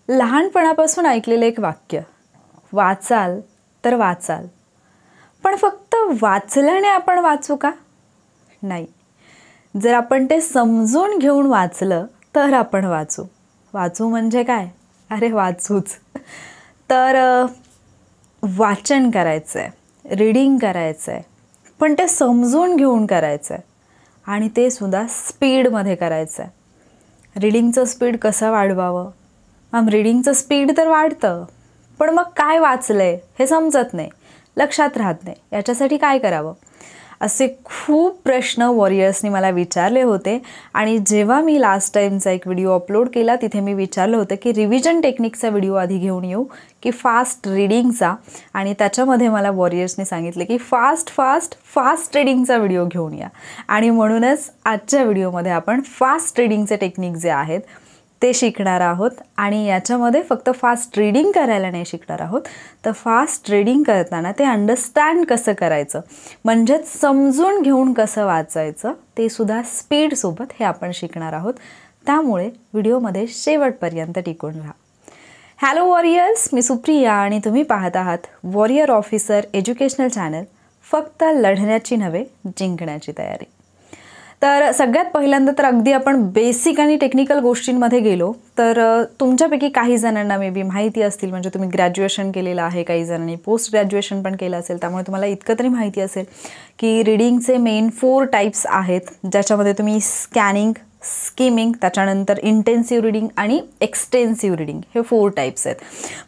लहानपणापासून ऐकलेलं एक वाक्य, वाचाल तर वाचाल, पण फक्त वाचल्याने आपण वाचू का? नाही, जर आपण ते समजून घेऊन वाचलं तर आपण वाचू. वाचू म्हणजे काय? अरे वाचूच. तर वाचन करायचं आहे, रीडिंग करायचं आहे, पण ते समजून घेऊन करायचं आहे आणि ते सुद्धा स्पीडमध्ये करायचं आहे. रीडिंगचं स्पीड कसं वाढवावं? रीडिंगचं स्पीड तर वाढतं, पण मग काय वाचलं आहे हे समजत नाही, लक्षात राहत नाही. याच्यासाठी काय करावं? असे खूप प्रश्न वॉरियर्सनी मला विचारले होते आणि जेव्हा मी लास्ट टाईमचा एक व्हिडिओ अपलोड केला तिथे मी विचारलं होतं की रिव्हिजन टेक्निकचा व्हिडिओ आधी घेऊन येऊ की फास्ट रीडिंगचा, आणि त्याच्यामध्ये मला वॉरियर्सनी सांगितले की फास्ट रीडिंगचा व्हिडिओ घेऊन या. आणि म्हणूनच आजच्या व्हिडिओमध्ये आपण फास्ट रीडिंगचे टेक्निक जे आहेत ते शिकणार आहोत. आणि याच्यामध्ये फक्त फास्ट रीडिंग करायला नाही शिकणार आहोत, तर फास्ट रीडिंग करताना ते अंडरस्टँड कसं करायचं, म्हणजेच समजून घेऊन कसं वाचायचं, ते सुद्धा स्पीडसोबत हे आपण शिकणार आहोत. त्यामुळे व्हिडिओमध्ये शेवटपर्यंत टिकून राहा. हॅलो वॉरियर्स, मी सुप्रिया आणि तुम्ही पाहत आहात वॉरियर ऑफिसर एज्युकेशनल चॅनल. फक्त लढण्याची नव्हे, जिंकण्याची तयारी. तर सगळ्यात पहिल्यांदा तर अगदी आपण बेसिक आणि टेक्निकल गोष्टींमध्ये गेलो तर तुमच्यापैकी काही जणांना मे बी माहिती असतील, म्हणजे तुम्ही ग्रॅज्युएशन केलेलं आहे, काही जणांनी पोस्ट ग्रॅज्युएशन पण केलं असेल, त्यामुळे तुम्हाला इतकं तरी माहिती असेल की रीडिंगचे मेन 4 टाईप्स आहेत, ज्याच्यामध्ये तुम्ही स्कॅनिंग, स्किमिंग, त्याच्यानंतर इंटेन्सिव्ह रीडिंग आणि एक्सटेन्सिव्ह रीडिंग हे 4 टाईप्स आहेत.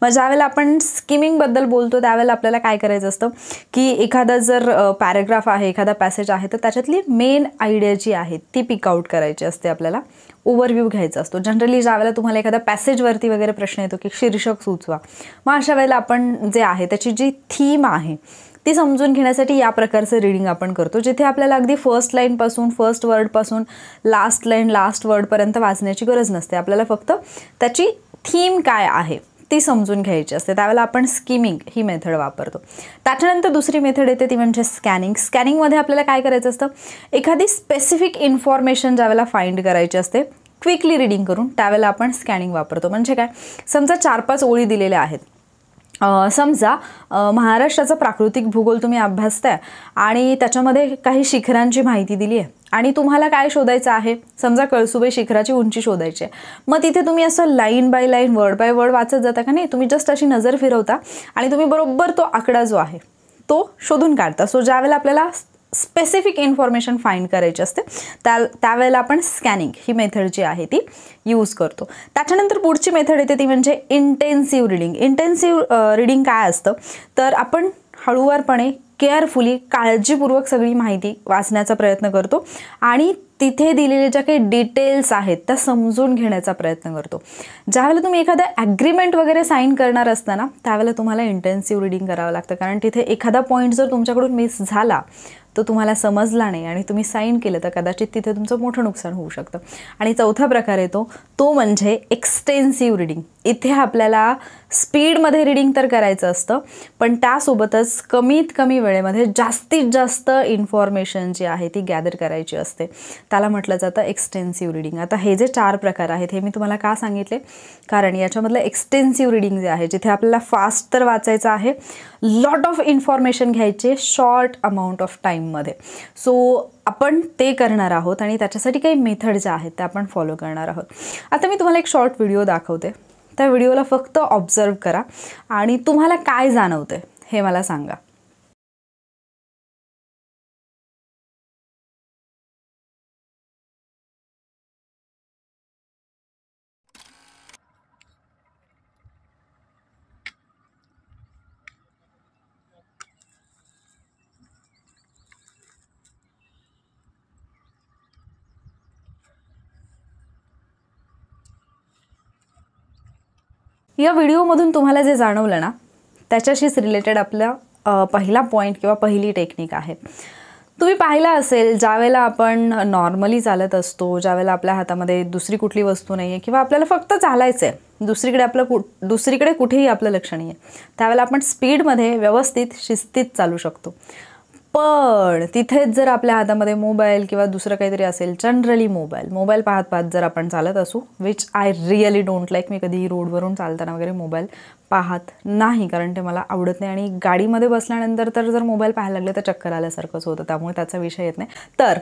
मग ज्यावेळेला आपण स्किमिंगबद्दल बोलतो त्यावेळेला आपल्याला काय करायचं असतं की एखादा जर पॅराग्राफ आहे, एखादा पॅसेज आहे, तर त्याच्यातली मेन आयडिया जी आहे ती पिक आउट करायची असते. आपल्याला ओव्हरव्ह्यू घ्यायचा असतो. जनरली ज्यावेळेला तुम्हाला एखादा पॅसेजवरती वगैरे प्रश्न येतो की शीर्षक सुचवा, मग अशा वेळेला आपण जे आहे त्याची जी थीम आहे ती समजून घेण्यासाठी या प्रकारचं रीडिंग आपण करतो, जिथे आपल्याला अगदी फर्स्ट लाईनपासून, फर्स्ट वर्डपासून लास्ट लाईन, लास्ट वर्डपर्यंत वाचण्याची गरज नसते. आपल्याला फक्त त्याची थीम काय आहे ती समजून घ्यायची असते. त्यावेळेला आपण स्किमिंग ही मेथड वापरतो. त्याच्यानंतर दुसरी मेथड येते ती म्हणजे स्कॅनिंग. स्कॅनिंगमध्ये आपल्याला काय करायचं असतं, एखादी स्पेसिफिक इन्फॉर्मेशन ज्यावेळेला फाइंड करायची असते क्विकली रीडिंग करून, त्यावेळेला आपण स्कॅनिंग वापरतो. म्हणजे काय, समजा 4-5 ओळी दिलेल्या आहेत. समजा महाराष्ट्राचा प्राकृतिक भूगोल तुम्ही अभ्यासताय आणि त्याच्यामध्ये काही शिखरांची माहिती दिली आहे आणि तुम्हाला काय शोधायचं आहे, समजा कळसुबाई शिखराची उंची शोधायची आहे. मग तिथे तुम्ही असं line by line, word by word वाचत जाता का नाही, तुम्ही जस्ट अशी नजर फिरवता आणि तुम्ही बरोबर तो आकडा जो आहे तो शोधून काढता. सो ज्यावेळेला आपल्याला स्पेसिफिक इन्फॉर्मेशन फाइंड करायची असते त्यावेळेला आपण स्कॅनिंग ही मेथड जी आहे ती यूज करतो. त्याच्यानंतर पुढची मेथड येते ती म्हणजे इंटेन्सिव्ह रीडिंग. इंटेन्सिव्ह रीडिंग काय असतं, तर आपण हळूवारपणे, केअरफुली, काळजीपूर्वक सगळी माहिती वाचण्याचा प्रयत्न करतो आणि तिथे दिलेले ज्या काही डिटेल्स आहेत त्या समजून घेण्याचा प्रयत्न करतो. ज्यावेळेला तुम्ही एखादा ॲग्रीमेंट वगैरे साईन करणार असताना त्यावेळेला तुम्हाला इंटेन्सिव्ह रीडिंग करावं लागतं, कारण तिथे एखादा पॉईंट जर तुमच्याकडून मिस झाला, तो तुम्हाला समजला नाही आणि तुम्ही साईन केलं तर कदाचित तिथे तुमचं मोठं नुकसान होऊ शकतं. आणि चौथा प्रकार येतो तो म्हणजे एक्सटेन्सिव्ह रीडिंग. इथे आपल्याला स्पीडमध्ये रीडिंग तर करायचं असतं, पण त्यासोबतच कमीत कमी वेळेमध्ये जास्तीत जास्त इन्फॉर्मेशन जी आहे ती गॅदर करायची असते. त्याला म्हटलं जातं एक्सटेन्सिव्ह रीडिंग. आता हे जे 4 प्रकार आहेत हे मी तुम्हाला का सांगितले, कारण याच्यामधलं एक्सटेन्सिव्ह रीडिंग जे आहे, जिथे आपल्याला फास्ट तर वाचायचं आहे, लॉट ऑफ इन्फॉर्मेशन घ्यायचे शॉर्ट अमाऊंट ऑफ टाईममध्ये. सो आपण ते करणार आहोत आणि त्याच्यासाठी काही मेथड ज्या आहेत त्या आपण फॉलो करणार आहोत. आता मी तुम्हाला एक शॉर्ट व्हिडिओ दाखवते. त्या व्हिडिओला फक्त ऑब्झर्व करा आणि तुम्हाला काय जाणवतं हे मला सांगा. या व्हिडिओमधून तुम्हाला जे जाणवलं ना त्याच्याशीच रिलेटेड आपला पहिला पॉईंट किंवा पहिली टेक्निक आहे. तुम्ही पाहिलं असेल, ज्यावेळेला आपण नॉर्मली चालत असतो, ज्यावेळेला आपल्या हातामध्ये दुसरी कुठली वस्तू नाही आहे किंवा आपल्याला फक्त चालायचं आहे, दुसरीकडे कुठेही आपलं लक्ष नाही आहे, त्यावेळेला आपण स्पीडमध्ये व्यवस्थित शिस्तीत चालू शकतो. पण तिथेच जर आपल्या हातामध्ये मोबाईल किंवा दुसरं काहीतरी असेल, जनरली मोबाईल पाहत पाहत जर आपण चालत असू, which I really don't like. मी कधीही रोडवरून चालताना वगैरे मोबाईल पाहत नाही, कारण ते मला आवडत नाही. आणि गाडीमध्ये बसल्यानंतर तर जर मोबाईल पाहायला लागले तर चक्कर आल्यासारखंच होतं, त्यामुळे त्याचा विषय येत नाही. तर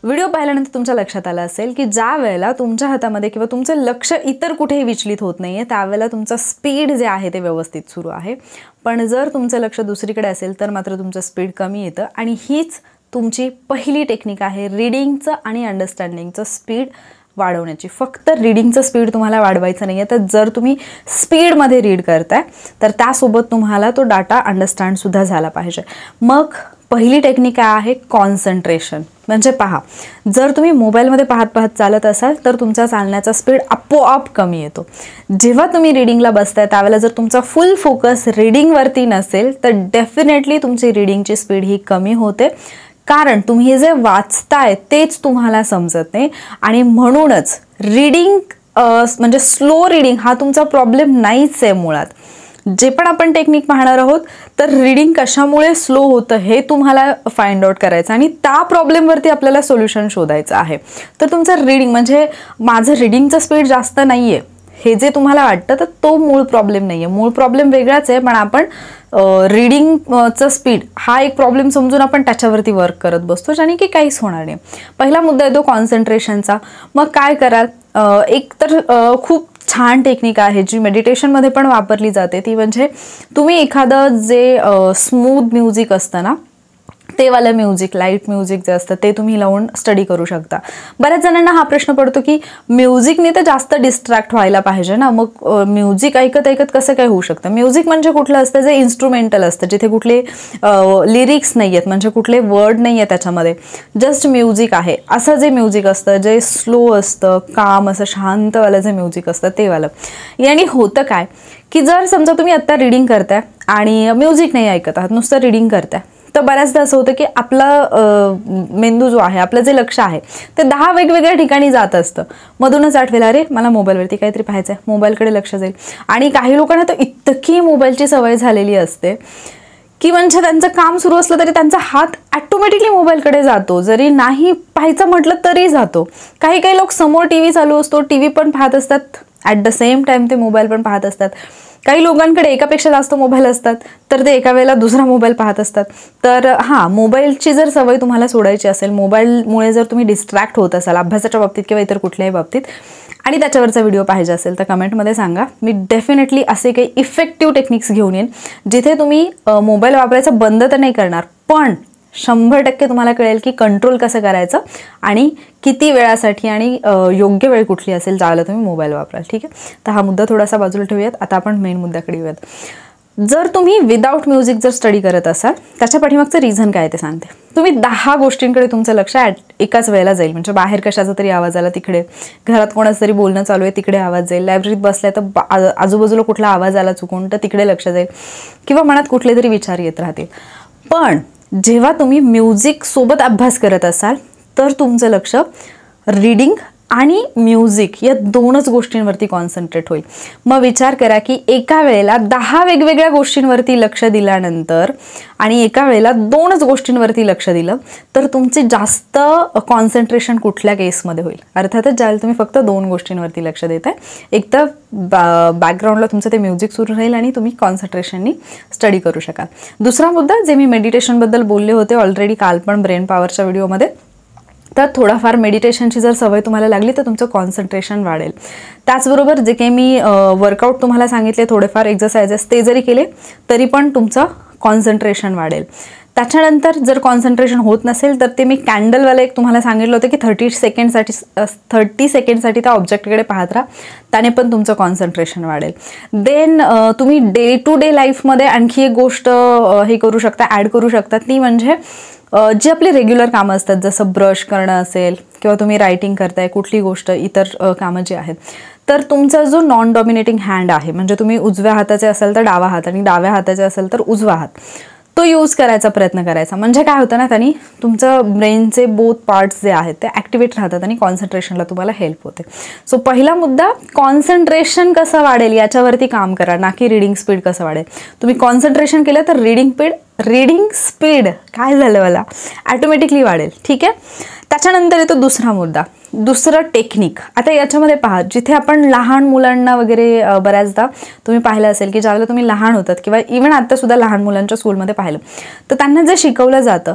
व्हिडिओ पाहिल्यानंतर तुमच्या लक्षात आलं असेल की ज्या वेळेला तुमच्या हातामध्ये किंवा तुमचं लक्ष इतर कुठेही विचलित होत नाही आहे, त्यावेळेला तुमचं स्पीड जे आहे ते व्यवस्थित सुरू आहे. पण जर तुमचं लक्ष दुसरीकडे असेल तर मात्र तुमचं स्पीड कमी येतं. आणि हीच तुमची पहिली टेक्निक आहे रीडिंगचं आणि अंडरस्टँडिंगचं स्पीड वाढवण्याची. फक्त रीडिंगचं स्पीड तुम्हाला वाढवायचं नाही आहे, तर जर तुम्ही स्पीडमध्ये रीड करताय तर त्यासोबत तुम्हाला तो डाटा अंडरस्टँडसुद्धा झाला पाहिजे. मग पहिली टेक्निक काय आहे? कॉन्सन्ट्रेशन. म्हणजे पहा, जर तुम्ही मोबाईलमध्ये पाहत पाहत चालत असाल तर तुमचा चालण्याचा स्पीड आपोआप कमी येतो. जेव्हा तुम्ही रीडिंगला बसताय त्यावेळेला जर तुमचा फुल फोकस रीडिंगवरती नसेल तर डेफिनेटली तुमची रीडिंगची स्पीड ही कमी होते, कारण तुम्ही जे वाचताय तेच तुम्हाला समजत नाही. आणि म्हणूनच रीडिंग म्हणजे स्लो रीडिंग हा तुमचा प्रॉब्लेम नाहीच आहे मुळात. जे पण आपण टेक्निक पाहणार आहोत तर रीडिंग कशामुळे स्लो होतं हे तुम्हाला फाइंड आउट करायचं आणि त्या प्रॉब्लेमवरती आपल्याला सोल्युशन शोधायचं आहे. तर तुमचं रीडिंग म्हणजे माझं रीडिंगचं स्पीड जास्त नाही आहे हे जे तुम्हाला वाटतं तर तो मूळ प्रॉब्लेम नाही आहे. मूळ प्रॉब्लेम वेगळाच आहे, पण आपण रीडिंगचं स्पीड हा एक प्रॉब्लेम समजून आपण त्याच्यावरती वर्क करत बसतो, ज्याने की काहीच होणार नाही. पहिला मुद्दा येतो कॉन्सन्ट्रेशनचा. मग काय कराल? एक तर खूप छान टेक्निक आहे जी मेडिटेशनमध्ये पण वापरली जाते, ती म्हणजे तुम्ही एखादं जे स्मूथ म्युझिक असतं ना ते वालं म्युझिक, लाईट म्युझिक जे असतं ते तुम्ही लावून स्टडी करू शकता. बऱ्याच जणांना हा प्रश्न पडतो की म्युझिकने तर जास्त डिस्ट्रॅक्ट व्हायला पाहिजे ना, मग म्युझिक ऐकत ऐकत कसं काय होऊ शकतं? म्युझिक म्हणजे कुठलं असतं? जे इन्स्ट्रुमेंटल असतं, जिथे कुठले लिरिक्स नाही आहेत, म्हणजे कुठले वर्ड नाही आहे त्याच्यामध्ये, जस्ट म्युझिक आहे. असं जे म्युझिक असतं जे स्लो असतं, काम असं शांतवालं जे म्युझिक असतं ते वालं. याने होतं काय की जर समजा तुम्ही आत्ता रीडिंग करताय आणि म्युझिक नाही ऐकत आहात, नुसतं रीडिंग करताय, तर बऱ्याचदा असं होतं की आपला मेंदू जो आहे, आपलं जे लक्ष आहे ते 10 वेगवेगळ्या ठिकाणी जात असतं. मधूनच आठवेल अरे मला मोबाईलवरती काहीतरी पाहायचं आहे, मोबाईलकडे लक्ष जाईल. आणि काही लोकांना तर इतकी मोबाईलची सवय झालेली असते की म्हणजे त्यांचं काम सुरू असलं तरी त्यांचा हात ॲटोमॅटिकली मोबाईलकडे जातो, जरी नाही पाहायचं म्हटलं तरी जातो. काही काही लोक समोर टी व्ही चालू असतो, टी व्ही पण पाहत असतात, ॲट द सेम टाईम ते मोबाईल पण पाहत असतात. काही लोकांकडे एकापेक्षा जास्त मोबाईल असतात तर ते एका वेळेला दुसरा मोबाईल पाहत असतात. तर हां, मोबाईलची जर सवय तुम्हाला सोडायची असेल, मोबाईलमुळे जर तुम्ही डिस्ट्रॅक्ट होत असाल अभ्यासाच्या बाबतीत किंवा इतर कुठल्याही बाबतीत आणि त्याच्यावरचा व्हिडिओ पाहिजे असेल तर कमेंटमध्ये सांगा. मी डेफिनेटली असे काही इफेक्टिव्ह टेक्निक्स घेऊन येईन जिथे तुम्ही मोबाईल वापरायचं बंद तर नाही करणार, पण 100% तुम्हाला कळेल की कंट्रोल कसं करायचं आणि किती वेळासाठी आणि योग्य वेळ कुठली असेल ज्यावेळेला तुम्ही मोबाईल वापराल. ठीक आहे, तर हा मुद्दा थोडासा बाजूला ठेवूयात. आता आपण मेन मुद्द्याकडे येऊयात. जर तुम्ही विदाऊट म्युझिक जर स्टडी करत असाल त्याच्या पाठीमागचं रिझन काय ते सांगते. तुम्ही 10 गोष्टींकडे तुमचं लक्ष एकाच वेळेला जाईल. म्हणजे बाहेर कशाचा तरी आवाज आला तिकडे, घरात कोणाचं तरी बोलणं चालू आहे तिकडे आवाज जाईल, लायब्ररीत बसलाय तर आजूबाजूला कुठला आवाज आला चुकून तर तिकडे लक्ष जाईल, किंवा मनात कुठले तरी विचार येत राहतील. पण जेव्हा तुम्ही म्युझिक सोबत अभ्यास करत असाल तर तुमचं लक्ष रीडिंग आणि म्युझिक या 2च गोष्टींवरती कॉन्सन्ट्रेट होईल. मग विचार करा की एका वेळेला 10 वेगवेगळ्या गोष्टींवरती लक्ष दिल्यानंतर आणि एका वेळेला 2च गोष्टींवरती लक्ष दिलं तर तुमचे जास्त कॉन्सन्ट्रेशन कुठल्या केसमध्ये होईल? अर्थातच ज्यावेळेला तुम्ही फक्त 2 गोष्टींवरती लक्ष देताय, एक तर बॅकग्राऊंडला तुमचं ते म्युझिक सुरू राहील आणि तुम्ही कॉन्सन्ट्रेशननी स्टडी करू शकाल. दुसरा मुद्दा जे मी मेडिटेशनबद्दल बोलले होते ऑलरेडी काल पण ब्रेन पॉवरच्या व्हिडिओमध्ये, तर थोडाफार मेडिटेशनची जर सवय तुम्हाला लागली तर तुमचं कॉन्सन्ट्रेशन वाढेल. त्याचबरोबर जे काही मी वर्कआउट तुम्हाला सांगितले, थोडेफार एक्सरसाइजेस ते जरी केले तरी पण तुमचं कॉन्सन्ट्रेशन वाढेल. त्याच्यानंतर जर कॉन्सन्ट्रेशन होत नसेल तर ते मी कॅन्डलवाला एक तुम्हाला सांगितलं होतं की 30 सेकंडसाठी त्या ऑब्जेक्टकडे पाहत राहा, त्याने पण तुमचं कॉन्सन्ट्रेशन वाढेल. देन तुम्ही डे टू डे लाईफमध्ये आणखी एक गोष्ट हे करू शकता, ॲड करू शकता, ती म्हणजे जी आपली रेग्युलर कामं असतात, जसं ब्रश करणं असेल किंवा तुम्ही रायटिंग करताय, कुठली गोष्ट इतर कामं जी आहेत, तर तुमचा जो नॉन डॉमिनेटिंग हँड आहे, म्हणजे तुम्ही उजव्या हाताचे असाल तर डावा हात आणि डाव्या हाताचे असेल तर उजवा हात, तो यूज करायचा प्रयत्न करायचा. म्हणजे काय होतं ना, त्यांनी तुमचं ब्रेनचे बोथ पार्ट्स जे आहेत ते ॲक्टिवेट राहतात आणि कॉन्सन्ट्रेशनला तुम्हाला हेल्प होते. सो पहिला मुद्दा, कॉन्सन्ट्रेशन कसं वाढेल याच्यावरती काम करा, ना की रिडिंग स्पीड कसं वाढेल. तुम्ही कॉन्सन्ट्रेशन केलं तर रिडिंग स्पीड काय झालं मला ॲटोमॅटिकली वाढेल. ठीक आहे. त्याच्यानंतर येतो दुसरा मुद्दा, दुसरं टेक्निक. आता याच्यामध्ये पहा, जिथे आपण लहान मुलांना वगैरे बऱ्याचदा तुम्ही पाहिलं असेल की ज्यावेळेला तुम्ही लहान होतात किंवा इव्हन आत्तासुद्धा लहान मुलांच्या स्कूलमध्ये पाहिलं तर त्यांना जे शिकवलं जातं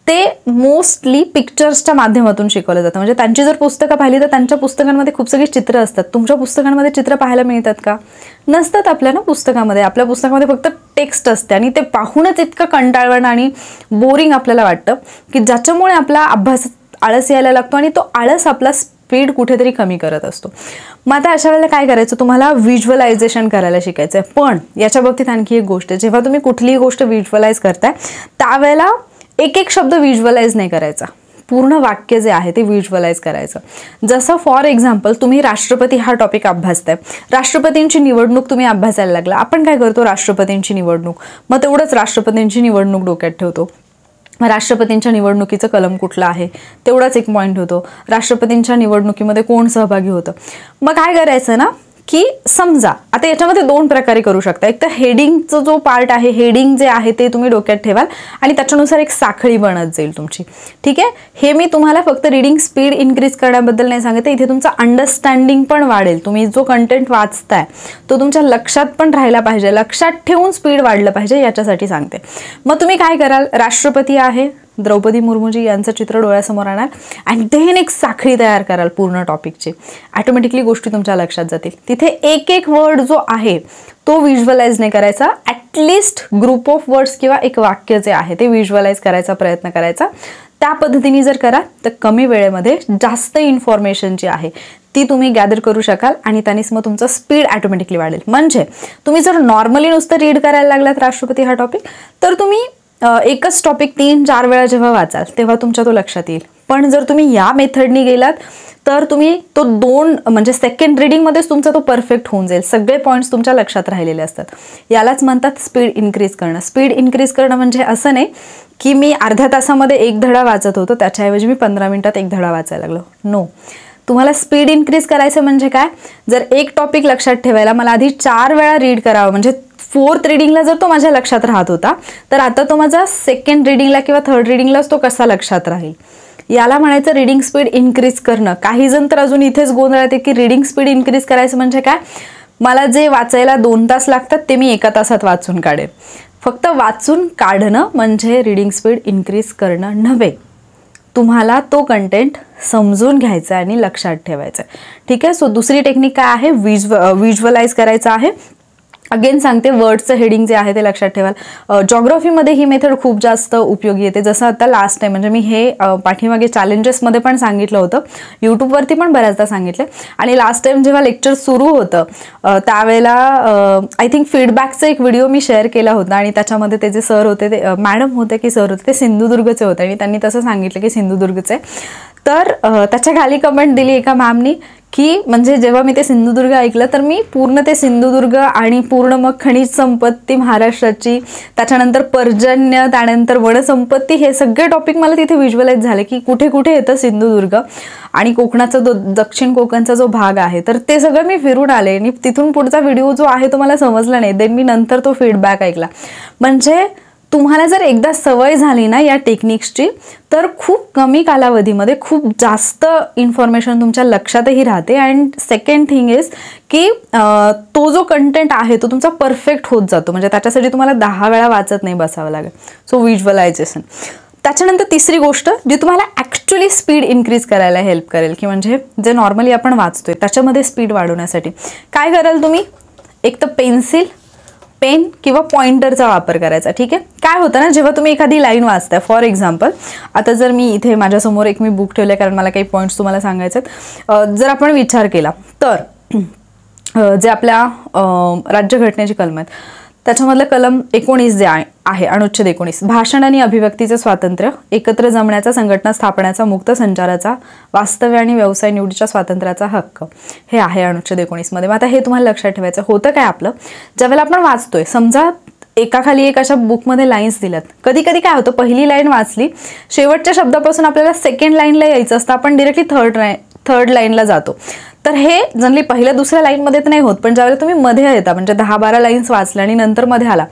ते मोस्टली पिक्चर्सच्या माध्यमातून शिकवलं जातं. म्हणजे त्यांची जर पुस्तकं पाहिली तर त्यांच्या पुस्तकांमध्ये खूप सगळी चित्र असतात. तुमच्या पुस्तकांमध्ये चित्र पाहायला मिळतात का? नसतात आपल्या ना पुस्तकामध्ये. आपल्या पुस्तकामध्ये फक्त टेक्स्ट असते आणि ते पाहूनच इतकं कंटाळवाणं आणि बोरिंग आपल्याला वाटतं की ज्याच्यामुळे आपला अभ्यास आळस यायला लागतो आणि तो आळस आपला स्पीड कुठेतरी कमी करत असतो. मग आता अशा वेळेला काय करायचं, तुम्हाला व्हिज्युअलायझेशन करायला शिकायचं आहे. पण याच्या बाबतीत आणखी एक गोष्ट आहे, जेव्हा तुम्ही कुठलीही गोष्ट व्हिज्युअलाइज करताय त्यावेळेला एक एक शब्द व्हिज्युअलाइज नाही करायचा, पूर्ण वाक्य जे आहे ते व्हिज्युअलाइज करायचं. जसं फॉर एक्झाम्पल, तुम्ही राष्ट्रपती हा टॉपिक अभ्यासताय, राष्ट्रपतींची निवडणूक तुम्ही अभ्यासायला लागला. आपण काय करतो, राष्ट्रपतींची निवडणूक, मग तेवढंच राष्ट्रपतींची निवडणूक डोक्यात ठेवतो. राष्ट्रपतींच्या निवडणुकीचं कलम कुठलं आहे तेवढाच एक पॉईंट होतो. राष्ट्रपतींच्या निवडणुकीमध्ये कोण सहभागी होतं. मग काय करायचं ना की समजा आता याच्यामध्ये दोन प्रकारे करू शकता. एक तर हेडिंगचा जो पार्ट आहे, हेडिंग जे आहे ते तुम्ही डोक्यात ठेवाल आणि त्याच्यानुसार एक साखळी बनत जाईल तुमची. ठीक आहे. हे मी तुम्हाला फक्त रीडिंग स्पीड इन्क्रीज करण्याबद्दल नाही सांगते, इथे तुमचं अंडरस्टँडिंग पण वाढेल. तुम्ही जो कंटेंट वाचताय तो तुमच्या लक्षात पण राहायला पाहिजे, लक्षात ठेवून स्पीड वाढलं पाहिजे याच्यासाठी सांगते. मग तुम्ही काय कराल, राष्ट्रपती आहे द्रौपदी मुर्मूजी यांचं चित्र डोळ्यासमोर आणा आणि देन एक साखळी तयार कराल पूर्ण टॉपिकची. ॲटोमॅटिकली गोष्टी तुमच्या लक्षात जातील. तिथे एक एक वर्ड जो आहे तो व्हिज्युअलाइज नाही करायचा, ॲटलिस्ट ग्रुप ऑफ वर्ड्स किंवा एक वाक्य जे आहे ते व्हिज्युअलाइज करायचा प्रयत्न करायचा. त्या पद्धतीने जर करा तर कमी वेळेमध्ये जास्त इन्फॉर्मेशन जी आहे ती तुम्ही गॅदर करू शकाल आणि त्यानेच मग तुमचं स्पीड ॲटोमॅटिकली वाढेल. म्हणजे तुम्ही जर नॉर्मली नुसतं रीड करायला लागलात राष्ट्रपती हा टॉपिक तर तुम्ही एकच टॉपिक 3-4 वेळा जेव्हा वाचाल तेव्हा तुमच्या तो लक्षात येईल. पण जर तुम्ही या मेथडनी गेलात तर तुम्ही तो 2 म्हणजे सेकंड रीडिंगमध्येच तुमचा तो परफेक्ट होऊन जाईल. सगळे पॉईंट्स तुमच्या लक्षात राहिलेले असतात. यालाच म्हणतात स्पीड इन्क्रीज करणं. स्पीड इन्क्रीज करणं म्हणजे असं नाही की मी अर्ध्या तासामध्ये एक धडा वाचत होतो त्याच्याऐवजी मी 15 मिनिटात एक धडा वाचायला लागलो. नो, तुम्हाला स्पीड इन्क्रीज करायचं म्हणजे काय, जर एक टॉपिक लक्षात ठेवायला मला आधी 4 वेळा रीड करावं, म्हणजे 4th रीडिंगला जर तो माझ्या लक्षात राहत होता तर आता तो माझा 2nd रीडिंगला किंवा 3rd रीडिंगलाच तो कसा लक्षात राहील. याला म्हणायचं रीडिंग स्पीड इन्क्रीज करणं. काही जण तर अजून इथेच गोंधळात की रीडिंग स्पीड इन्क्रीज करायचं म्हणजे काय, मला जे वाचायला 2 तास लागतात ते मी 1 तासात वाचून काढेन. फक्त वाचून काढणं म्हणजे रीडिंग स्पीड इन्क्रीज करणं नव्हे. तुम्हाला तो कंटेंट समजून घ्यायचा आणि लक्षात ठेवायचा. ठीक आहे. सो दुसरी टेक्निक काय आहे, व्हिज्युअलाइज करायचं आहे. अगेन सांगते, वर्डचं हेडिंग जे आहे ते लक्षात ठेवाल. जॉग्राफीमध्ये ही मेथड खूप जास्त उपयोगी येते. जसं आता लास्ट टाइम म्हणजे मी हे पाठीमागे चॅलेंजेसमध्ये पण सांगितलं होतं, यूट्यूबवरती पण बऱ्याचदा सांगितलं. आणि लास्ट टाइम जेव्हा लेक्चर सुरू होतं त्यावेळेला आय थिंक फीडबॅकचा एक व्हिडिओ मी शेअर केला होता आणि त्याच्यामध्ये ते जे सर होते, ते मॅडम होते की सर होते, ते सिंधुदुर्गचे होते आणि त्यांनी तसं सांगितलं की सिंधुदुर्गचे. तर त्याच्या खाली कमेंट दिली एका मॅमनी की म्हणजे जेव्हा मी ते सिंधुदुर्ग ऐकलं तर मी पूर्ण ते सिंधुदुर्ग आणि पूर्ण मग खनिज संपत्ती महाराष्ट्राची, त्याच्यानंतर पर्जन्य, त्यानंतर वनसंपत्ती, हे सगळे टॉपिक मला तिथे व्हिज्युअलाइज झाले की कुठे कुठे येतं सिंधुदुर्ग आणि कोकणाचा जो दक्षिण कोकणचा जो भाग आहे तर ते सगळं मी फिरून आले आणि तिथून पुढचा व्हिडिओ जो आहे तो मला समजला नाही. देन मी नंतर तो फीडबॅक ऐकला. म्हणजे तुम्हाला जर एकदा सवय झाली ना या टेक्निक्सची तर खूप कमी कालावधीमध्ये खूप जास्त इन्फॉर्मेशन तुमच्या लक्षातही राहते. अँड सेकंड थिंग इज की तो जो कंटेंट आहे तो तुमचा परफेक्ट होत जातो. म्हणजे त्याच्यासाठी तुम्हाला 10 वेळा वाचत नाही बसावं लागेल. So visualization. त्याच्यानंतर तिसरी गोष्ट जी तुम्हाला ॲक्च्युली स्पीड इन्क्रीज करायला हेल्प करेल की म्हणजे जे नॉर्मली आपण वाचतोय त्याच्यामध्ये स्पीड वाढवण्यासाठी काय कराल तुम्ही, एक तर पेन किंवा पॉइंटरचा वापर करायचा. ठीक आहे. काय होतं ना, जेव्हा तुम्ही एखादी लाईन वाचताय, फॉर एक्झाम्पल आता जर मी इथे माझ्यासमोर एक मी बुक ठेवलं कारण मला काही पॉईंट्स तुम्हाला सांगायचे आहेत. जर आपण विचार केला तर जे आपल्या राज्यघटनेची कलम आहेत त्याच्यामधलं कलम 19 जे आहे, अनुच्छेद 19, भाषण आणि अभिव्यक्तीचे स्वातंत्र्य, एकत्र जमण्याचा, संघटना स्थापण्याचा, मुक्त संचाराचा, वास्तव्य आणि व्यवसाय निवडीच्या स्वातंत्र्याचा हक्क, हे आहे अनुच्छेद 19 मध्ये. मग आता हे तुम्हाला लक्षात ठेवायचं होतं. काय आपलं ज्यावेळेला आपण वाचतोय, समजा एकाखाली एक अशा बुकमध्ये लाईन्स दिल्यात. कधी कधी काय होतं, पहिली लाईन वाचली, शेवटच्या शब्दापासून आपल्याला सेकंड लाईनला यायचं असतं, आपण डिरेक्टली थर्ड लाईनला जातो. तर हे जनरली पहिल्या दुसऱ्या लाईनमध्ये तर नाही होत, पण ज्यावेळेला तुम्ही मध्ये येता, म्हणजे 10-12 लाईन्स वाचल्या आणि नंतर मध्ये आला,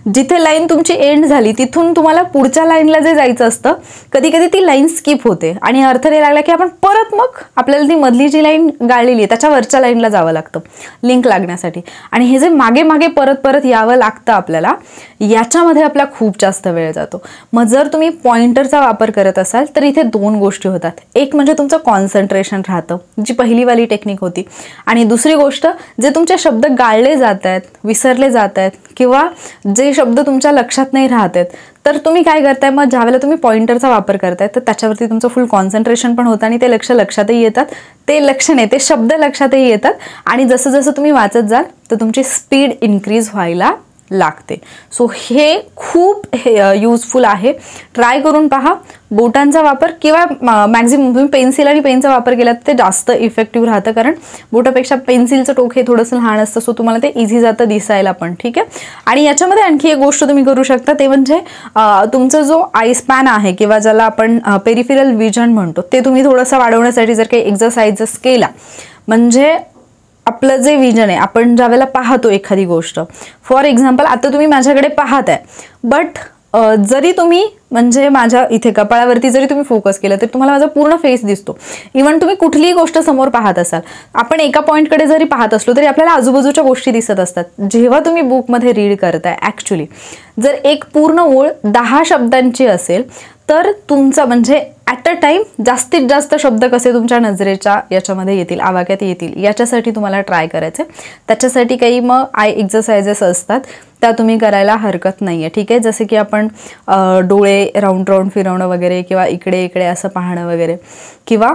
जिथे लाईन तुमची एंड झाली तिथून तुम्हाला पुढच्या लाईनला जे जायचं असतं, कधी कधी ती लाईन स्किप होते आणि अर्थ नाही लागला की आपण परत मग आपल्याला ती मधली जी लाईन गाळलेली आहे त्याच्या वरच्या लाईनला जावं लागतं लिंक लागण्यासाठी. आणि हे जे मागे मागे परत परत यावं लागतं आपल्याला, याच्यामध्ये आपला खूप जास्त वेळ जातो. मग जर तुम्ही पॉइंटरचा वापर करत असाल तर इथे 2 गोष्टी होतात. एक म्हणजे तुमचं कॉन्सन्ट्रेशन राहतं, जी पहिलीवाली टेक्निक होती, आणि दुसरी गोष्ट, जे तुमचे शब्द गाळले जात आहेत, विसरले जात आहेत, किंवा जे शब्द तुमच्या लक्षात नाही राहत आहेत, तर तुम्ही काय करताय, मग ज्यावेळेला तुम्ही पॉइंटरचा वापर करताय तर त्याच्यावरती तुमचं फुल कॉन्सन्ट्रेशन पण होतं आणि ते लक्षातही येतात, ते शब्द लक्षातही येतात, आणि जसं जसं तुम्ही वाचत जाल तर तुमची स्पीड इन्क्रीज व्हायला लागते. सो हे खूप युजफुल आहे, ट्राय करून पहा. बोटांचा वापर किंवा मॅक्झिमम तुम्ही पेन्सिल आणि पेनचा वापर केला तर ते जास्त इफेक्टिव्ह राहतं, कारण बोटापेक्षा पेन्सिलचं टोक हे थोडंसं लहान असतं, सो तुम्हाला ते इझी जातं दिसायला पण. ठीक आहे. आणि याच्यामध्ये आणखी एक गोष्ट तुम्ही करू शकता, ते म्हणजे तुमचा जो आय स्पॅन आहे किंवा ज्याला आपण पेरिफेरल विजन म्हणतो, ते तुम्ही थोडंसं वाढवण्यासाठी जर काही एक्सरसाइजेस केला, म्हणजे आपलं जे विजन आहे, आपण ज्यावेळेला पाहतो एखादी गोष्ट, फॉर एक्झाम्पल आता तुम्ही माझ्याकडे पाहताय, बट जरी तुम्ही म्हणजे माझ्या इथे कपाळावरती जरी तुम्ही फोकस केलं तर तुम्हाला माझा पूर्ण फेस दिसतो. इव्हन तुम्ही कुठलीही गोष्ट समोर पाहत असाल, आपण एका पॉईंटकडे जरी पाहत असलो तरी आपल्याला आजूबाजूच्या गोष्टी दिसत असतात. जेव्हा तुम्ही बुकमध्ये रीड करताय, ॲक्च्युली जर एक पूर्ण ओळ 10 शब्दांची असेल तर तुमचं म्हणजे ॲट अ टाईम जास्तीत जास्त शब्द कसे तुमच्या नजरेच्या याच्यामध्ये येतील, आवाक्यात येतील, याच्यासाठी तुम्हाला ट्राय करायचं. त्याच्यासाठी काही मग आय एक्सरसाइजेस असतात, त्या तुम्ही करायला हरकत नाही आहे. ठीक आहे. जसे की आपण डोळे राऊंड फिरवणं वगैरे, किंवा इकडे इकडे असं पाहणं वगैरे, किंवा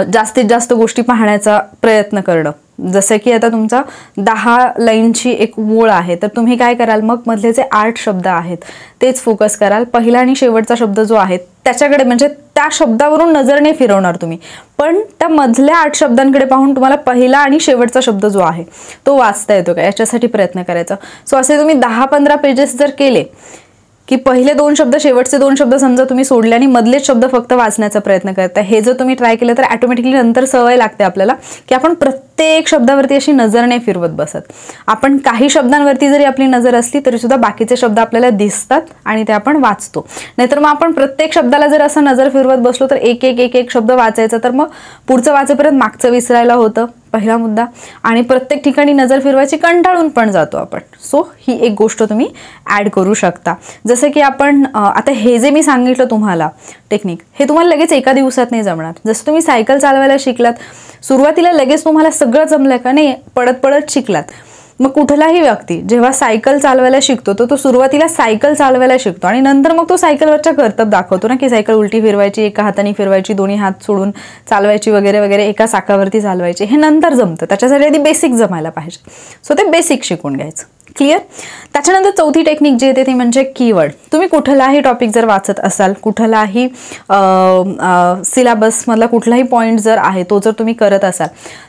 जास्तीत जास्त गोष्टी पाहण्याचा प्रयत्न करणं. जसं की आता तुमचा 10 लाईनची एक ओळ आहे, तर तुम्ही काय कराल, मग मधले जे 8 शब्द आहेत तेच फोकस कराल. पहिला आणि शेवटचा शब्द जो आहे त्याच्याकडे, म्हणजे त्या शब्दावरून नजर नाही फिरवणार तुम्ही, पण त्या मधल्या 8 शब्दांकडे पाहून तुम्हाला पहिला आणि शेवटचा शब्द जो आहे तो वाचता येतो का याच्यासाठी प्रयत्न करायचा. सो असे तुम्ही 10-15 पेजेस जर केले की पहिले 2 शब्द, शेवटचे 2 शब्द समजा तुम्ही सोडले आणि मधलेच शब्द फक्त वाचण्याचा प्रयत्न करताय, हे जर तुम्ही ट्राय केलं तर ऑटोमॅटिकली नंतर सवय लागते आपल्याला की आपण प्रत्येक शब्दावरती अशी नजर नाही फिरवत बसत. आपण काही शब्दांवरती जरी आपली नजर असली तरी सुद्धा बाकीचे शब्द आपल्याला दिसतात आणि ते आपण वाचतो. नाहीतर मग आपण प्रत्येक शब्दाला जर असं नजर फिरवत बसलो तर एक शब्द वाचायचा, तर मग पुढचं वाचेपर्यंत मागचं विसरायला होतं, पहिला मुद्दा. आणि प्रत्येक ठिकाणी नजर फिरवायची कंटाळून पण जातो आपण. सो ही एक गोष्ट तुम्ही ॲड करू शकता. जसं की आपण आता हे जे मी सांगितलं तुम्हाला टेक्निक, हे तुम्हाला लगेच एका दिवसात नाही जमणार. जसं तुम्ही सायकल चालवायला शिकलात, सुरुवातीला लगेच तुम्हाला सगळं जमलं का नाही, पडत पडत शिकलात. मग कुठलाही व्यक्ती जेव्हा सायकल चालवायला शिकतो तो सुरुवातीला सायकल चालवायला शिकतो आणि नंतर मग तो सायकलवरच्या कर्तब दाखवतो ना, की सायकल उलटी फिरवायची, एका हाताने फिरवायची, दोन्ही हात सोडून चालवायची वगैरे वगैरे, एका चाकावरती चालवायची, हे नंतर जमतं. त्याच्यासाठी आधी बेसिक जमायला पाहिजे. सो ते बेसिक शिकून घ्यायचं. क्लिअर. त्याच्यानंतर चौथी टेक्निक जी येते ती म्हणजे कीवर्ड. तुम्ही कुठलाही टॉपिक जर वाचत असाल, कुठलाही सिलेबसमधला कुठलाही पॉईंट जर आहे तो जर तुम्ही करत असाल,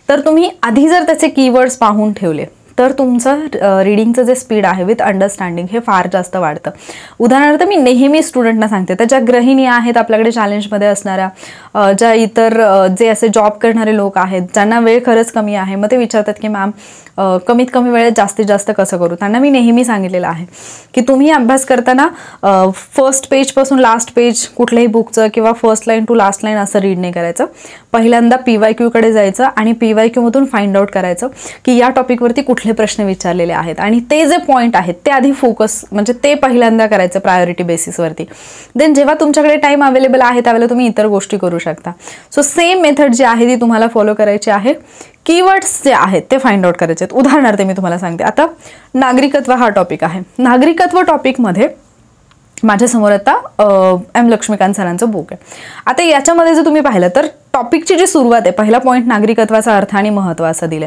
तर तुम्ही आधी जर त्याचे कीवर्ड्स पाहून ठेवले तर तुमचं रीडिंगचं जे स्पीड आहे विथ अंडरस्टँडिंग हे फार जास्त वाढतं. उदाहरणार्थ मी नेहमी स्टुडंटना सांगते, तर ज्या गृहिणी आहेत आपल्याकडे चॅलेंजमध्ये असणाऱ्या, ज्या इतर जे असे जॉब करणारे लोक आहेत ज्यांना वेळ खरंच कमी आहे, मग ते विचारतात की मॅम कमीत कमी वेळेत जास्तीत जास्त कसं करू. त्यांना मी नेहमी सांगितलेलं आहे की तुम्ही अभ्यास करताना फर्स्ट पेजपासून लास्ट पेज कुठल्याही बुकचं किंवा first line to last line असं रीड नाही करायचं. पहिल्यांदा PYQकडे जायचं आणि PYQमधून फाइंड आउट करायचं की या टॉपिकवरती कुठले प्रश्न विचारलेले आहेत आणि ते जे पॉईंट आहेत ते आधी फोकस, म्हणजे ते पहिल्यांदा करायचं प्रायोरिटी बेसिसवरती. देन जेव्हा तुमच्याकडे टाईम अवेलेबल आहे त्यावेळेला तुम्ही इतर गोष्टी करू शकता. सो सेम मेथड जी आहे ती तुम्हाला फॉलो करायची आहे. कीवर्ड्स जे आहेत ते फाइंड आउट करायचे आहेत. उदाहरणार्थ मी तुम्हाला सांगते, आता नागरिकत्व हा टॉपिक आहे. नागरिकत्व टॉपिकमध्ये माझ्यासमोर आता M. लक्ष्मीकांत सरांचं बुक आहे. आता याच्यामध्ये जर तुम्ही पाहिलं तर टॉपिकची जी सुरुवात आहे, पहिला पॉईंट नागरिकत्वाचा अर्थ आणि महत्त्व असं दिलं.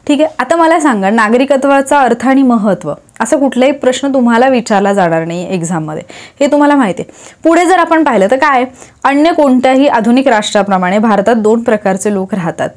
ठीक आहे. आता मला सांगा, नागरिकत्वाचा अर्थ आणि महत्त्व असं कुठलाही प्रश्न तुम्हाला विचारला जाणार नाही एक्झाममध्ये, हे तुम्हाला माहिती आहे. पुढे जर आपण पाहिलं तर काय, अन्य कोणत्याही आधुनिक राष्ट्राप्रमाणे भारतात 2 प्रकारचे लोक राहतात.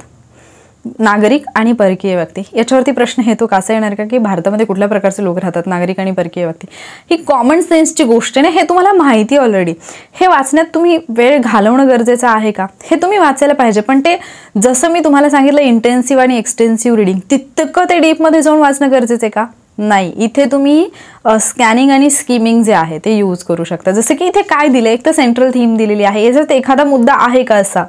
नागरिक आणि परकीय व्यक्ती, याच्यावरती प्रश्न येतो कसा येणार का की भारतामध्ये कुठल्या प्रकारचे लोक राहतात, नागरिक आणि परकीय व्यक्ती. ही कॉमन सेन्सची गोष्ट आहे, हे तुम्हाला माहिती ऑलरेडी. हे वाचण्यात तुम्ही वेळ घालवणं गरजेचं आहे का, हे तुम्ही वाचायला पाहिजे. पण ते जसं मी तुम्हाला सांगितलं इंटेन्सिव्ह आणि एक्सटेन्सिव्ह रिडिंग, तितकं ते डीपमध्ये जाऊन वाचणं गरजेचं आहे का, नाही. इथे तुम्ही स्कॅनिंग आणि स्कीमिंग जे आहे ते यूज करू शकता. जसं की इथे काय दिलं, एक तर सेंट्रल थीम दिलेली आहे, याच्यात एखादा मुद्दा आहे का असा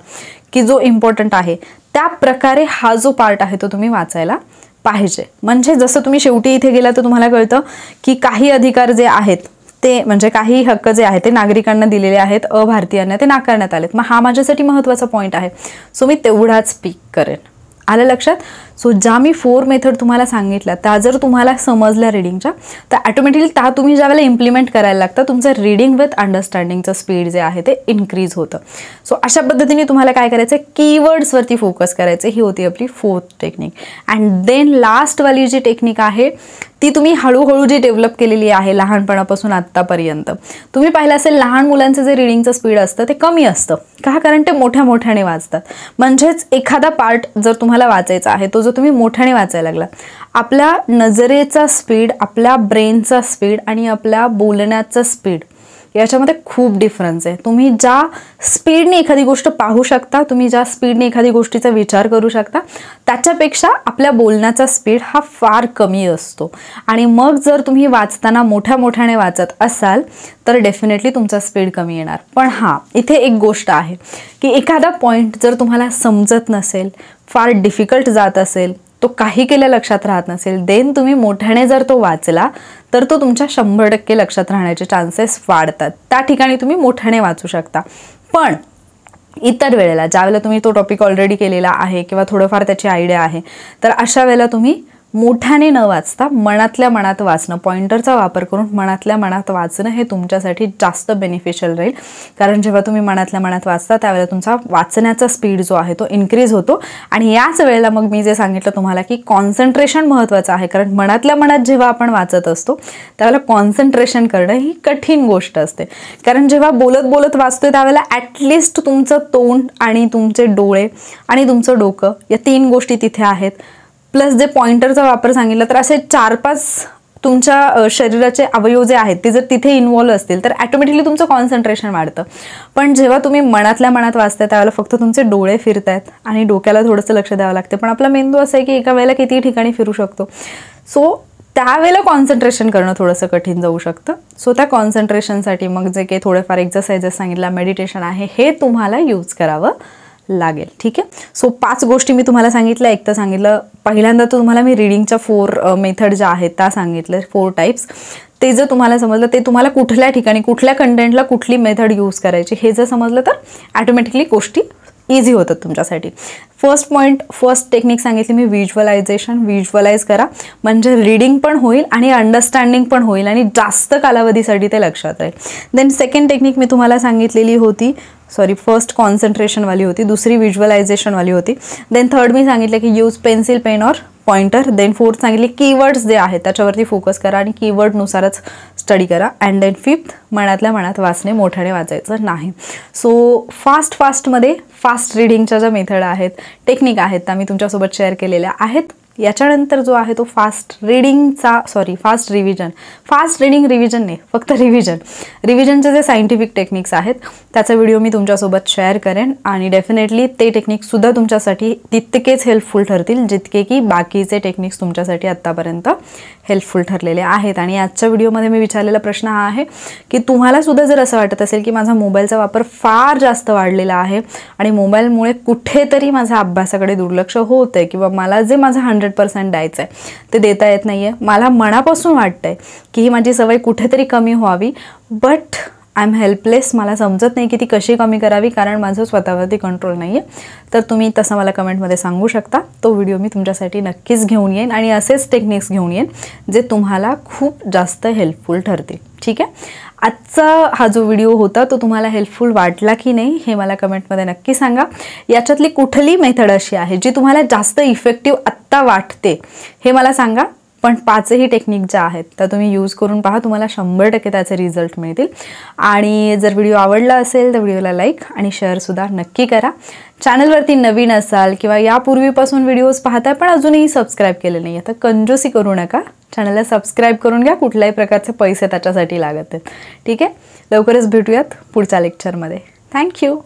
की जो इम्पॉर्टंट आहे, त्या प्रकारे हा जो पार्ट आहे तो तुम्ही वाचायला पाहिजे. म्हणजे जसं तुम्ही शेवटी इथे गेला तर तुम्हाला कळतं की काही अधिकार जे आहेत ते, म्हणजे काही हक्क जे आहेत ते नागरिकांना दिलेले आहेत, अभारतीयांना ते नाकारण्यात आलेत. मग हा माझ्यासाठी महत्त्वाचा पॉईंट आहे, सो मी तेवढाच पिक करेन. आलं लक्षात. सो ज्या मी 4 मेथड तुम्हाला सांगितल्या त्या जर तुम्हाला समजल्या रिडिंगच्या, तर ॲटोमॅटिकली त्या तुम्ही ज्यावेळेला इम्प्लिमेंट करायला लागतं तुमचं रिडिंग विथ अंडरस्टँडिंगचं स्पीड जे आहे ते इन्क्रीज होतं. सो अशा पद्धतीने तुम्हाला काय करायचं आहे, कीवर्ड्सवरती फोकस करायचं. ही होती आपली 4th टेक्निक. अँड देन लास्टवाली जी टेक्निक आहे ती तुम्ही हळूहळू जी डेव्हलप केलेली आहे लहानपणापासून आत्तापर्यंत. तुम्ही पाहिलं असेल लहान मुलांचं जे रिडिंगचं स्पीड असतं ते कमी असतं का, कारण ते मोठ्या मोठ्याने वाचतात. म्हणजेच एखादा पार्ट जर तुम्हाला वाचायचा आहे तो जर तुम्ही मोठ्याने वाचायला लागला, आपल्या नजरेचा स्पीड, आपल्या ब्रेनचा स्पीड आणि आपल्या बोलण्याचा स्पीड याच्यामध्ये खूप डिफरन्स आहे. तुम्ही ज्या स्पीडने एखादी गोष्ट पाहू शकता, तुम्ही ज्या स्पीडने एखादी गोष्टीचा विचार करू शकता, त्याच्यापेक्षा आपल्या बोलण्याचा स्पीड हा फार कमी असतो. आणि मग जर तुम्ही वाचताना मोठ्या मोठ्याने वाचत असाल तर डेफिनेटली तुमचा स्पीड कमी येणार. पण हां, इथे एक गोष्ट आहे की एखादा पॉईंट जर तुम्हाला समजत नसेल, फार डिफिकल्ट जात असेल, तो काही केल्या लक्षात राहत नसेल, देन तुम्ही मोठ्याने जर तो वाचला तर तो तुमच्या 100% लक्षात राहण्याचे चान्सेस वाढतात. त्या ठिकाणी तुम्ही मोठ्याने वाचू शकता. पण इतर वेळेला ज्यावेळेला तुम्ही तो टॉपिक ऑलरेडी केलेला आहे किंवा थोडंफार त्याची आयडिया आहे, तर अशा वेळेला तुम्ही मोठ्याने न वाचता मनातल्या मनात वाचणं, पॉइंटरचा वापर करून मनातल्या मनात वाचणं हे तुमच्यासाठी जास्त बेनिफिशियल राहील. कारण जेव्हा तुम्ही मनातल्या मनात वाचता त्यावेळेला तुमचा वाचण्याचा स्पीड जो आहे तो इन्क्रीज होतो. आणि याच वेळेला मग मी जे सांगितलं तुम्हाला की कॉन्सन्ट्रेशन महत्त्वाचं आहे, कारण मनातल्या मनात जेव्हा आपण वाचत असतो त्यावेळेला कॉन्सन्ट्रेशन करणं ही कठीण गोष्ट असते. कारण जेव्हा बोलत बोलत वाचतोय त्यावेळेला ॲटलिस्ट तुमचं तोंड आणि तुमचे डोळे आणि तुमचं डोकं या 3 गोष्टी तिथे आहेत, प्लस जे पॉइंटरचा वापर सांगितला, तर असे 4-5 तुमच्या शरीराचे अवयव जे आहेत ते जर तिथे इन्वॉल्व असतील तर ॲटोमॅटिकली तुमचं कॉन्सन्ट्रेशन वाढतं. पण जेव्हा तुम्ही मनातल्या मनात वाचताय त्यावेळेला फक्त तुमचे डोळे फिरत आहेत आणि डोक्याला थोडंसं लक्ष द्यावं लागतं. पण आपला मेंदू असं आहे की एका वेळेला किती ठिकाणी फिरू शकतो. सो त्यावेळेला कॉन्सन्ट्रेशन करणं थोडंसं कठीण जाऊ शकतं. सो त्या कॉन्सन्ट्रेशनसाठी मग जे काही थोडेफार एक्सरसाइजेस सांगितला, मेडिटेशन आहे, हे तुम्हाला यूज करावं लागेल. ठीक आहे. सो 5 गोष्टी मी तुम्हाला सांगितल्या. एक तर सांगितलं पहिल्यांदा तर तुम्हाला मी रिडिंगच्या 4 मेथड ज्या आहेत त्या सांगितल्या, 4 टाईप्स. ते जर तुम्हाला समजलं, ते तुम्हाला कुठल्या ठिकाणी कुठल्या कंटेंटला कुठली मेथड यूज करायची हे जर समजलं तर ॲटोमॅटिकली गोष्टी इझी होतात तुमच्यासाठी. फर्स्ट टेक्निक सांगितली मी व्हिज्युअलायझेशन. व्हिज्युअलाइज करा म्हणजे रीडिंग पण होईल आणि अंडरस्टँडिंग पण होईल आणि जास्त कालावधीसाठी ते लक्षात राहील. देन सेकंड टेक्निक मी तुम्हाला सांगितलेली होती, फर्स्ट कॉन्सन्ट्रेशनवाली होती, दुसरी व्हिज्युअलायझेशनवाली होती. देन थर्ड मी सांगितलं की यूज पेन्सिल, पेन और पॉइंटर. देन फोर्थ सांगितले कीवर्ड्स जे आहेत त्याच्यावरती फोकस करा आणि कीवर्डनुसारच स्टडी करा. अँड देन फिफ्थ मनातल्या मनात वाचणे, मोठ्याने वाचायचं नाही. सो फास्टमध्ये फास्ट रिडिंगच्या ज्या मेथड आहेत, टेक्निक आहेत त्या मी तुमच्यासोबत शेअर केलेल्या आहेत. याच्यानंतर जो आहे तो फास्ट रिव्हिजनचे जे सायंटिफिक टेक्निक्स आहेत त्याचा व्हिडिओ मी तुमच्यासोबत शेअर करेन आणि डेफिनेटली ते टेक्निक्ससुद्धा तुमच्यासाठी तितकेच हेल्पफुल ठरतील जितके की बाकीचे टेक्निक्स तुमच्यासाठी आत्तापर्यंत हेल्पफुल ठरलेले आहेत. आणि आजच्या व्हिडिओमध्ये मी विचारलेला प्रश्न हा आहे की तुम्हाला सुद्धा जर असं वाटत असेल की माझा मोबाईलचा वापर फार जास्त वाढलेला आहे आणि मोबाईलमुळे कुठेतरी माझ्या अभ्यासाकडे दुर्लक्ष होतं आहे किंवा मला जे माझं 100% द्यायचं आहे ते देता येत नाही आहे, मला मनापासून वाटतं आहे की ही माझी सवय कुठेतरी कमी व्हावी, बट आय एम हेल्पलेस, मला समजत नाही की ती कशी कमी करावी कारण माझं स्वतःवरती कंट्रोल नाही आहे, तर तुम्ही तसं मला कमेंटमध्ये सांगू शकता. तो व्हिडिओ मी तुमच्यासाठी नक्कीच घेऊन येईन आणि असेच टेक्निक्स घेऊन येईन जे तुम्हाला खूप जास्त हेल्पफुल ठरतील. ठीक आहे. आजचा हा जो व्हिडिओ होता तो तुम्हाला हेल्पफुल वाटला की नाही हे मला कमेंटमध्ये नक्की सांगा. याच्यातली कुठली मेथड अशी आहे जी तुम्हाला जास्त इफेक्टिव्ह आत्ता वाटते हे मला सांगा. पण 5ही टेक्निक ज्या आहेत त्या तुम्ही यूज करून पहा, तुम्हाला 100% त्याचे रिझल्ट मिळतील. आणि जर व्हिडिओ आवडला असेल तर व्हिडिओला लाईक आणि शेअरसुद्धा नक्की करा. चॅनलवरती नवीन असाल किंवा यापूर्वीपासून व्हिडिओज पाहताय पण अजूनही सबस्क्राईब केले नाही तर कंजूसी करू नका, चॅनलला सबस्क्राईब करून घ्या. कुठल्याही प्रकारचे पैसे त्याच्यासाठी लागत आहेत. ठीक आहे, लवकरच भेटूयात पुढच्या लेक्चरमध्ये. थँक्यू.